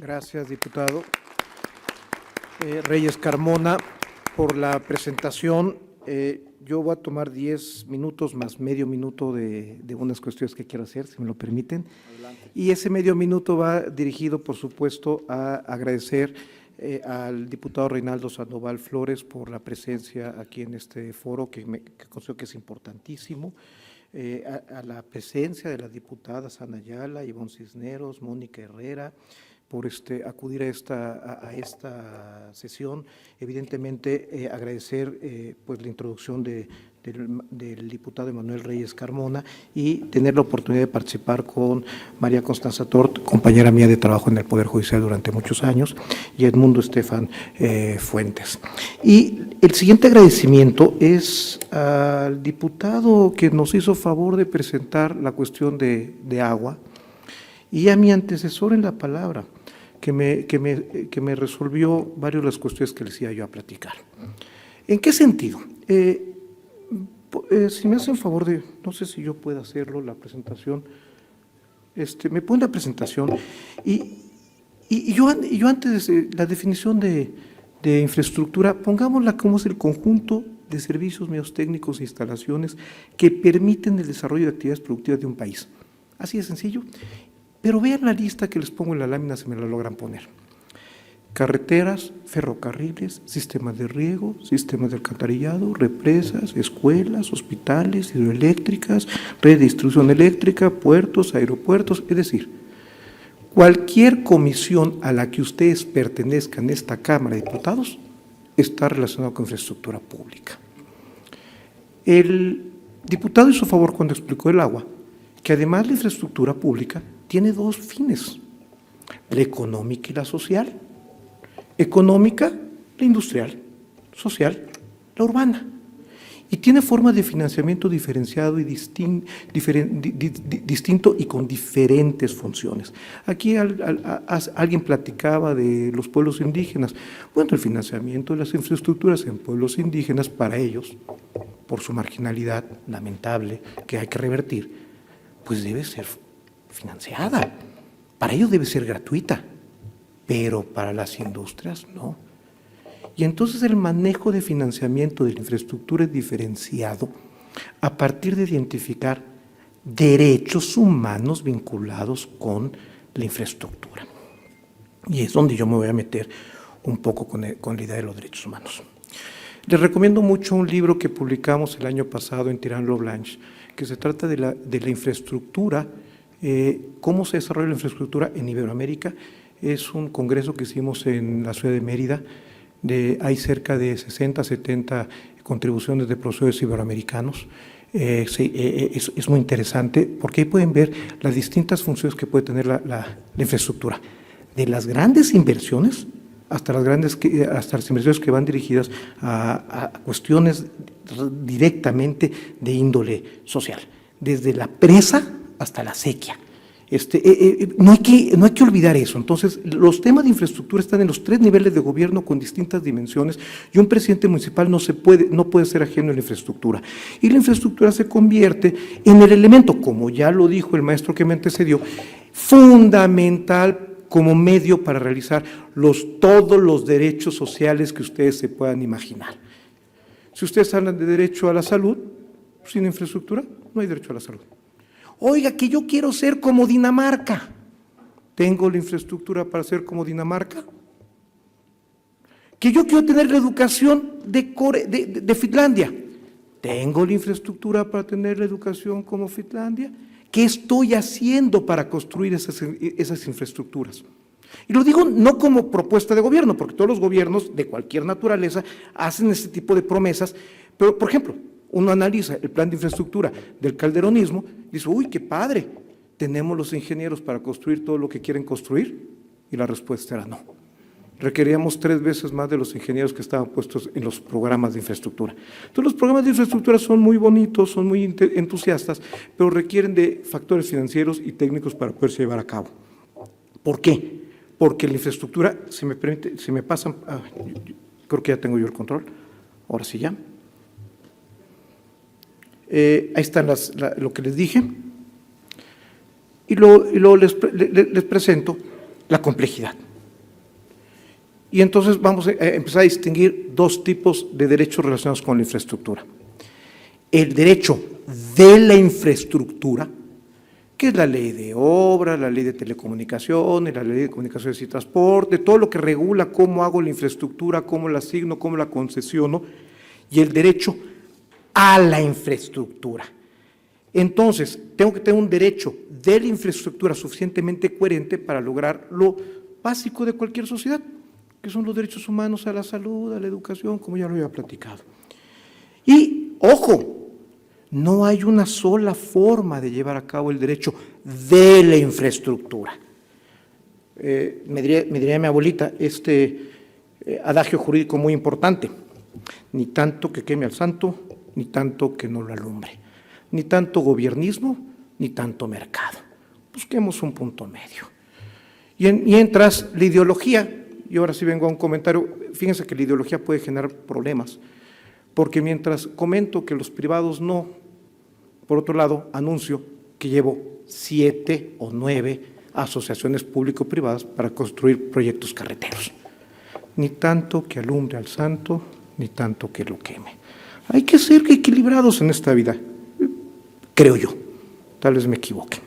Gracias, diputado Reyes Carmona, por la presentación. Yo voy a tomar 10 minutos más medio minuto de unas cuestiones que quiero hacer, si me lo permiten. Adelante. Y ese medio minuto va dirigido, por supuesto, a agradecer al diputado Reinaldo Sandoval Flores por la presencia aquí en este foro, que considero que es importantísimo. A la presencia de las diputadas Ana Ayala, Ivonne Cisneros, Mónica Herrera, por acudir a esta sesión. Evidentemente, agradecer pues la introducción del diputado Emanuel Reyes Carmona y tener la oportunidad de participar con María Constanza Tort, compañera mía de trabajo en el Poder Judicial durante muchos años, y Edmundo Estefan Fuentes. Y el siguiente agradecimiento es al diputado que nos hizo favor de presentar la cuestión de agua, y a mi antecesor en la palabra, que me resolvió varias de las cuestiones que les iba yo a platicar. ¿En qué sentido? Si me hacen favor de, no sé si yo puedo hacerlo, la presentación, me ponen la presentación, y yo antes de la definición de infraestructura, pongámosla como es el conjunto de servicios medios técnicos e instalaciones que permiten el desarrollo de actividades productivas de un país. Así de sencillo. Pero vean la lista que les pongo en la lámina, si me la logran poner. Carreteras, ferrocarriles, sistemas de riego, sistemas de alcantarillado, represas, escuelas, hospitales, hidroeléctricas, red de distribución eléctrica, puertos, aeropuertos, es decir, cualquier comisión a la que ustedes pertenezcan en esta Cámara de Diputados está relacionada con infraestructura pública. El diputado hizo favor cuando explicó el agua, que además la infraestructura pública tiene dos fines, la económica y la social. Económica, la industrial; social, la urbana. Y tiene forma de financiamiento diferenciado y distinto y con diferentes funciones. Aquí alguien platicaba de los pueblos indígenas. Bueno, el financiamiento de las infraestructuras en pueblos indígenas, para ellos, por su marginalidad lamentable que hay que revertir, pues debe ser financiada. Para ellos debe ser gratuita, pero para las industrias no. Y entonces el manejo de financiamiento de la infraestructura es diferenciado a partir de identificar derechos humanos vinculados con la infraestructura. Y es donde yo me voy a meter un poco con la idea de los derechos humanos. Les recomiendo mucho un libro que publicamos el año pasado en Tirán Lo Blanche, que se trata de la infraestructura, cómo se desarrolla la infraestructura en Iberoamérica. Es un congreso que hicimos en la ciudad de Mérida. Hay cerca de 60, 70 contribuciones de profesores iberoamericanos. Es muy interesante porque ahí pueden ver las distintas funciones que puede tener la infraestructura, de las grandes inversiones hasta las inversiones que van dirigidas a cuestiones directamente de índole social, desde la presa hasta la sequía. No hay que olvidar eso. Entonces, los temas de infraestructura están en los 3 niveles de gobierno con distintas dimensiones, y un presidente municipal no puede ser ajeno a la infraestructura. Y la infraestructura se convierte en el elemento, como ya lo dijo el maestro que me antecedió, fundamental como medio para realizar todos los derechos sociales que ustedes se puedan imaginar. Si ustedes hablan de derecho a la salud, sin infraestructura no hay derecho a la salud. Oiga, que yo quiero ser como Dinamarca. ¿Tengo la infraestructura para ser como Dinamarca? Que yo quiero tener la educación de Finlandia. ¿Tengo la infraestructura para tener la educación como Finlandia? ¿Qué estoy haciendo para construir esas infraestructuras? Y lo digo no como propuesta de gobierno, porque todos los gobiernos de cualquier naturaleza hacen este tipo de promesas, pero, por ejemplo, uno analiza el plan de infraestructura del calderonismo y dice, uy, qué padre, ¿tenemos los ingenieros para construir todo lo que quieren construir? Y la respuesta era no. Requeríamos 3 veces más de los ingenieros que estaban puestos en los programas de infraestructura. Entonces, los programas de infraestructura son muy bonitos, son muy entusiastas, pero requieren de factores financieros y técnicos para poderse llevar a cabo. ¿Por qué? Porque la infraestructura, si me permite, si me pasan, creo que ya tengo yo el control, ahora sí ya. Ahí están lo que les dije, y luego les presento la complejidad. Y entonces vamos a empezar a distinguir dos tipos de derechos relacionados con la infraestructura. El derecho de la infraestructura, que es la ley de obra, la ley de telecomunicaciones, la ley de comunicaciones y transporte, todo lo que regula cómo hago la infraestructura, cómo la asigno, cómo la concesiono, y el derecho a la infraestructura. Entonces, tengo que tener un derecho de la infraestructura suficientemente coherente para lograr lo básico de cualquier sociedad, que son los derechos humanos a la salud, a la educación, como ya lo había platicado. Y, ojo, no hay una sola forma de llevar a cabo el derecho de la infraestructura. Me diría mi abuelita, adagio jurídico muy importante: ni tanto que queme al santo, ni tanto que no lo alumbre, ni tanto gobiernismo, ni tanto mercado. Busquemos un punto medio. Y mientras la ideología, y ahora sí vengo a un comentario, fíjense que la ideología puede generar problemas, porque mientras comento que los privados no, por otro lado anuncio que llevo 7 o 9 asociaciones público-privadas para construir proyectos carreteros. Ni tanto que alumbre al santo, ni tanto que lo queme. Hay que ser equilibrados en esta vida, creo yo, tal vez me equivoque.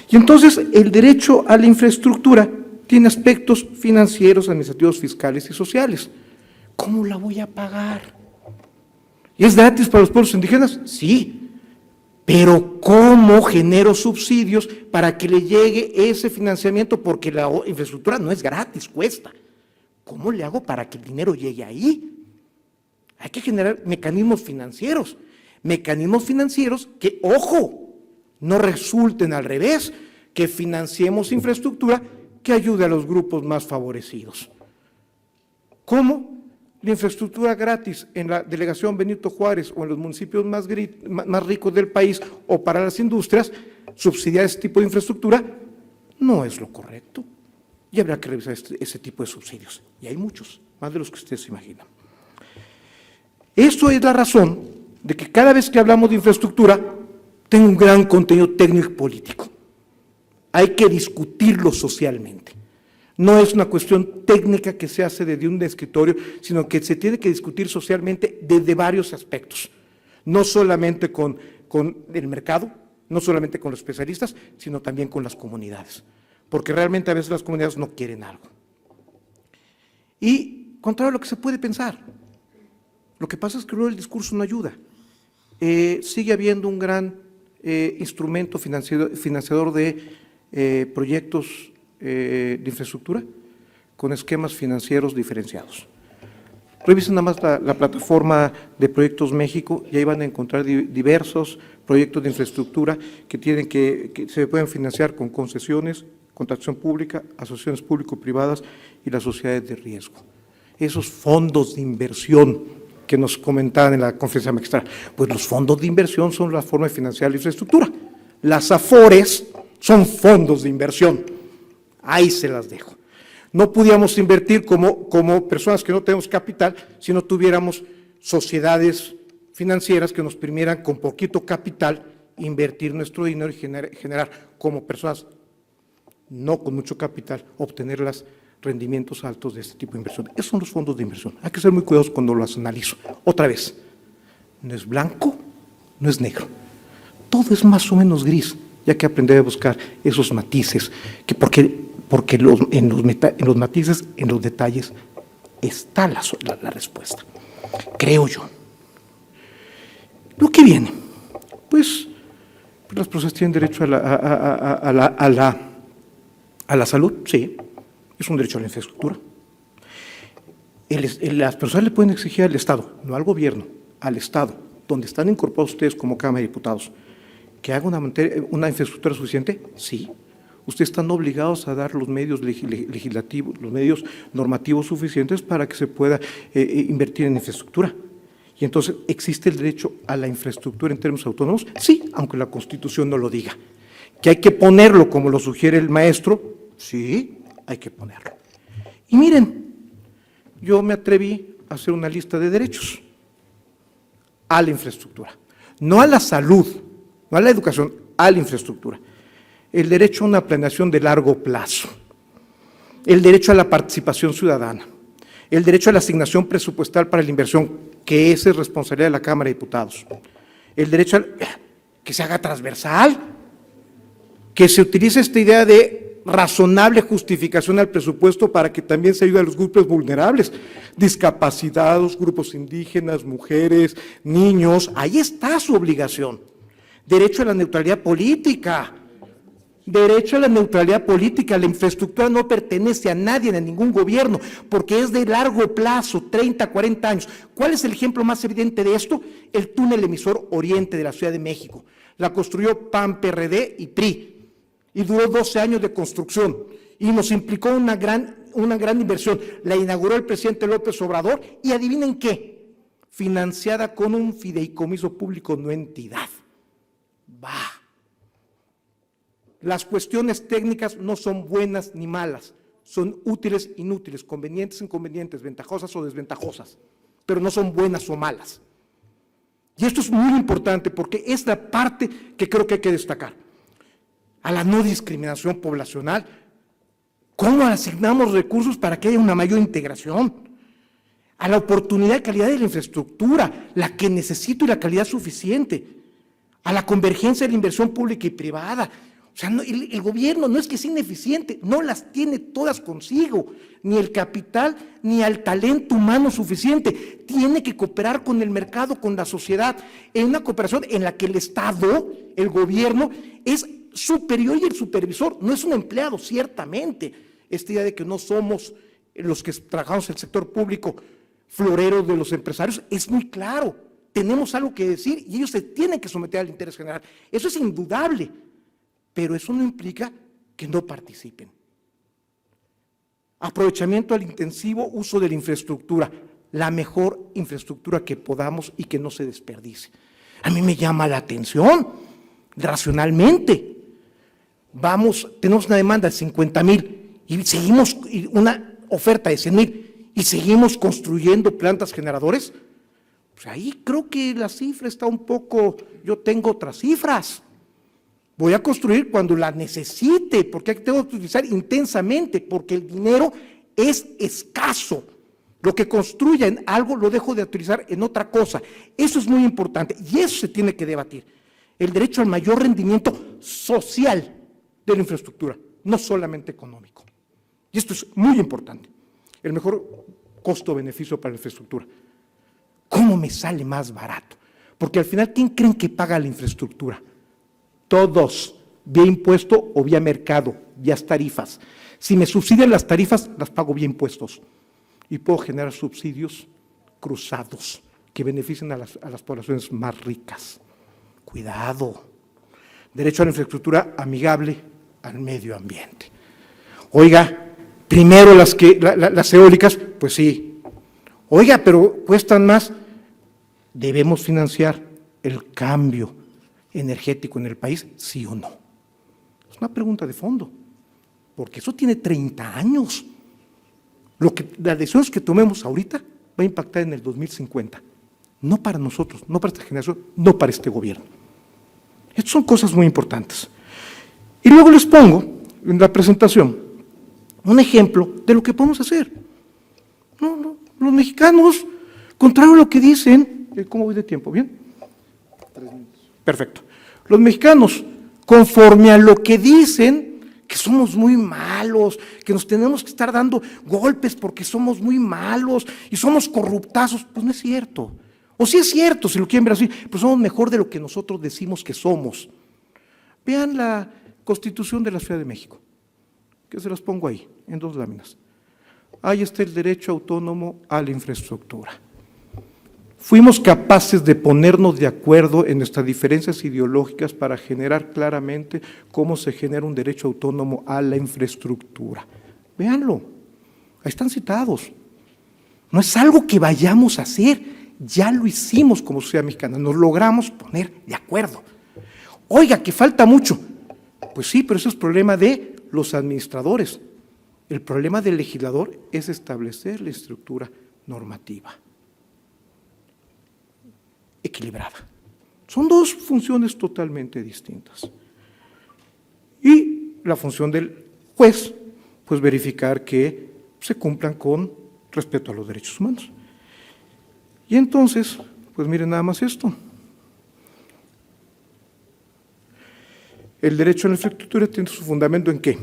Y entonces el derecho a la infraestructura tiene aspectos financieros, administrativos, fiscales y sociales. ¿Cómo la voy a pagar? ¿Y es gratis para los pueblos indígenas? Sí, pero ¿cómo genero subsidios para que le llegue ese financiamiento? Porque la infraestructura no es gratis, cuesta. ¿Cómo le hago para que el dinero llegue ahí? Hay que generar mecanismos financieros que, ojo, no resulten al revés, que financiemos infraestructura que ayude a los grupos más favorecidos. ¿Cómo? La infraestructura gratis en la delegación Benito Juárez o en los municipios más ricos del país o para las industrias, subsidiar ese tipo de infraestructura no es lo correcto. Y habrá que revisar ese tipo de subsidios. Y hay muchos, más de los que ustedes se imaginan. Eso es la razón de que cada vez que hablamos de infraestructura, tenga un gran contenido técnico y político. Hay que discutirlo socialmente. No es una cuestión técnica que se hace desde un escritorio, sino que se tiene que discutir socialmente desde varios aspectos. No solamente con el mercado, no solamente con los especialistas, sino también con las comunidades. Porque realmente a veces las comunidades no quieren algo. Y contrario a lo que se puede pensar, lo que pasa es que luego el discurso no ayuda. Sigue habiendo un gran instrumento financiador de proyectos de infraestructura con esquemas financieros diferenciados. Revisen nada más la plataforma de Proyectos México y ahí van a encontrar diversos proyectos de infraestructura que se pueden financiar con concesiones, contratación pública, asociaciones público-privadas y las sociedades de riesgo. Esos fondos de inversión que nos comentaban en la conferencia magistral, pues los fondos de inversión son la forma de financiar la infraestructura. Las AFORES son fondos de inversión. Ahí se las dejo. No podíamos invertir como personas que no tenemos capital si no tuviéramos sociedades financieras que nos permitieran con poquito capital invertir nuestro dinero y generar como personas no con mucho capital, obtener los rendimientos altos de este tipo de inversión. Esos son los fondos de inversión. Hay que ser muy cuidadosos cuando los analizo. Otra vez, no es blanco, no es negro. Todo es más o menos gris, ya que aprender a buscar esos matices, porque en los matices, en los detalles, está la respuesta, creo yo. Lo que viene, pues las personas tienen derecho a la salud, sí, es un derecho a la infraestructura. Las personas le pueden exigir al Estado, no al gobierno, al Estado, donde están incorporados ustedes como Cámara de Diputados, que haga una infraestructura suficiente, sí. Ustedes están obligados a dar los medios legislativos, los medios normativos suficientes para que se pueda invertir en infraestructura. Y entonces, ¿existe el derecho a la infraestructura en términos autónomos? Sí, aunque la Constitución no lo diga. ¿Que hay que ponerlo como lo sugiere el maestro? Sí, hay que ponerlo. Y miren, yo me atreví a hacer una lista de derechos a la infraestructura, no a la salud, no a la educación, a la infraestructura. El derecho a una planeación de largo plazo, el derecho a la participación ciudadana, el derecho a la asignación presupuestal para la inversión, que esa es responsabilidad de la Cámara de Diputados, el derecho a que se haga transversal, que se utilice esta idea de razonable justificación al presupuesto para que también se ayude a los grupos vulnerables, discapacitados, grupos indígenas, mujeres, niños, ahí está su obligación. Derecho a la neutralidad política, derecho a la neutralidad política, la infraestructura no pertenece a nadie, a ningún gobierno, porque es de largo plazo, 30, 40 años. ¿Cuál es el ejemplo más evidente de esto? El túnel emisor Oriente de la Ciudad de México. La construyó PAN, PRD y PRI, y duró 12 años de construcción, y nos implicó una gran inversión. La inauguró el presidente López Obrador, y adivinen qué, financiada con un fideicomiso público, no entidad. Las cuestiones técnicas no son buenas ni malas, son útiles, inútiles, convenientes, inconvenientes, ventajosas o desventajosas, pero no son buenas o malas. Y esto es muy importante porque es la parte que creo que hay que destacar. A la no discriminación poblacional, ¿cómo asignamos recursos para que haya una mayor integración? A la oportunidad de calidad de la infraestructura, la que necesito y la calidad suficiente, a la convergencia de la inversión pública y privada. O sea, no, el gobierno no es que sea ineficiente, no las tiene todas consigo, ni el capital, ni el talento humano suficiente. Tiene que cooperar con el mercado, con la sociedad, en una cooperación en la que el Estado, el gobierno, es superior y el supervisor, no es un empleado, ciertamente. Esta idea de que no somos los que trabajamos en el sector público floreros de los empresarios es muy claro. Tenemos algo que decir y ellos se tienen que someter al interés general. Eso es indudable. Pero eso no implica que no participen. Aprovechamiento al intensivo uso de la infraestructura, la mejor infraestructura que podamos y que no se desperdicie. A mí me llama la atención, racionalmente. Tenemos una demanda de 50,000 y seguimos una oferta de 100,000 y seguimos construyendo plantas generadoras. Pues ahí creo que la cifra está un poco, yo tengo otras cifras. Voy a construir cuando la necesite, porque tengo que utilizar intensamente, porque el dinero es escaso. Lo que construya en algo lo dejo de utilizar en otra cosa. Eso es muy importante y eso se tiene que debatir. El derecho al mayor rendimiento social de la infraestructura, no solamente económico. Y esto es muy importante. El mejor costo-beneficio para la infraestructura. ¿Cómo me sale más barato? Porque al final, ¿quién creen que paga la infraestructura? Todos, vía impuesto o vía mercado, vía tarifas. Si me subsidian las tarifas, las pago vía impuestos. Y puedo generar subsidios cruzados que beneficien a las poblaciones más ricas. Cuidado. Derecho a la infraestructura amigable al medio ambiente. Oiga, primero las eólicas, pues sí. Oiga, pero cuestan más. ¿Debemos financiar el cambio energético en el país, sí o no? Es una pregunta de fondo, porque eso tiene 30 años. Las decisiones que tomemos ahorita va a impactar en el 2050, no para nosotros, no para esta generación, no para este gobierno. Estas son cosas muy importantes. Y luego les pongo en la presentación un ejemplo de lo que podemos hacer. Los mexicanos, contrario a lo que dicen, ¿cómo voy de tiempo? ¿Bien? 3 minutos. Perfecto. Los mexicanos, conforme a lo que dicen, que somos muy malos, que nos tenemos que estar dando golpes porque somos muy malos y somos corruptazos, pues no es cierto. O sí es cierto, si lo quieren ver así, pero somos mejor de lo que nosotros decimos que somos. Vean la Constitución de la Ciudad de México, que se las pongo ahí, en 2 láminas. Ahí está el derecho autónomo a la infraestructura. Fuimos capaces de ponernos de acuerdo en nuestras diferencias ideológicas para generar claramente cómo se genera un derecho autónomo a la infraestructura. Véanlo, ahí están citados. No es algo que vayamos a hacer, ya lo hicimos como sociedad mexicana, nos logramos poner de acuerdo. Oiga, que falta mucho. Pues sí, pero eso es problema de los administradores. El problema del legislador es establecer la estructura normativa equilibrada. Son 2 funciones totalmente distintas. Y la función del juez, pues verificar que se cumplan con respeto a los derechos humanos. Y entonces, pues miren nada más esto. El derecho a la infraestructura tiene su fundamento ¿en qué?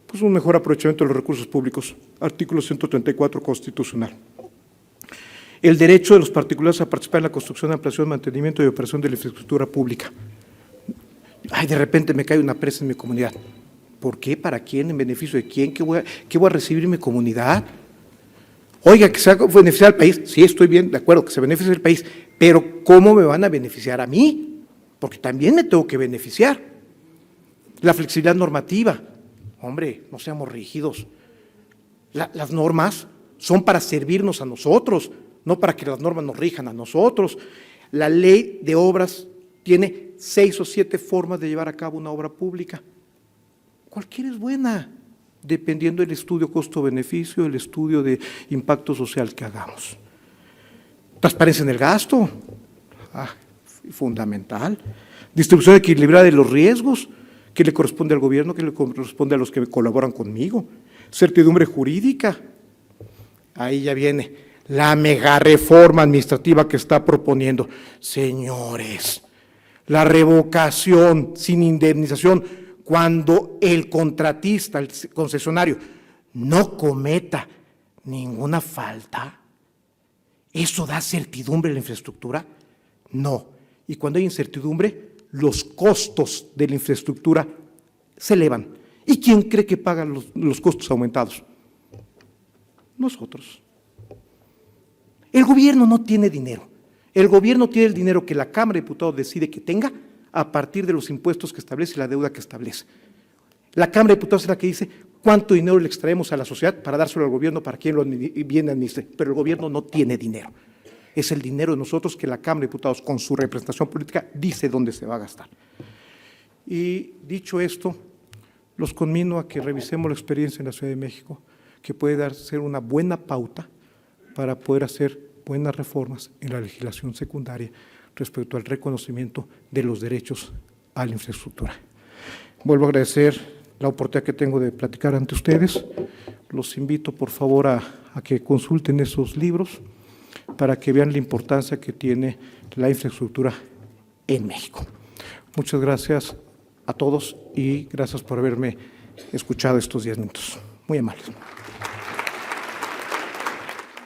Pues un mejor aprovechamiento de los recursos públicos, artículo 134 constitucional. El derecho de los particulares a participar en la construcción, ampliación, mantenimiento y operación de la infraestructura pública. Ay, de repente me cae una presa en mi comunidad. ¿Por qué? ¿Para quién? ¿En beneficio de quién? ¿Qué voy a recibir en mi comunidad? Oiga, que se va a beneficiar al país. Sí, estoy bien, de acuerdo, que se beneficie el país, pero ¿cómo me van a beneficiar a mí? Porque también me tengo que beneficiar. La flexibilidad normativa. Hombre, no seamos rígidos. Las normas son para servirnos a nosotros, no para que las normas nos rijan a nosotros. La ley de obras tiene 6 o 7 formas de llevar a cabo una obra pública. Cualquiera es buena, dependiendo del estudio costo-beneficio, el estudio de impacto social que hagamos. Transparencia en el gasto, fundamental. Distribución equilibrada de los riesgos, que le corresponde al gobierno, que le corresponde a los que colaboran conmigo. Certidumbre jurídica, ahí ya viene la mega reforma administrativa que está proponiendo. Señores, la revocación sin indemnización cuando el contratista, el concesionario, no cometa ninguna falta, ¿eso da certidumbre en la infraestructura? No. Y cuando hay incertidumbre, los costos de la infraestructura se elevan. ¿Y quién cree que paga los costos aumentados? Nosotros. El gobierno no tiene dinero. El gobierno tiene el dinero que la Cámara de Diputados decide que tenga a partir de los impuestos que establece y la deuda que establece. La Cámara de Diputados es la que dice cuánto dinero le extraemos a la sociedad para dárselo al gobierno para que lo bien administre, pero el gobierno no tiene dinero. Es el dinero de nosotros que la Cámara de Diputados, con su representación política, dice dónde se va a gastar. Y dicho esto, los conmino a que revisemos la experiencia en la Ciudad de México, que puede ser una buena pauta para poder hacer buenas reformas en la legislación secundaria respecto al reconocimiento de los derechos a la infraestructura. Vuelvo a agradecer la oportunidad que tengo de platicar ante ustedes. Los invito, por favor, a que consulten esos libros para que vean la importancia que tiene la infraestructura en México. Muchas gracias a todos y gracias por haberme escuchado estos 10 minutos. Muy amables.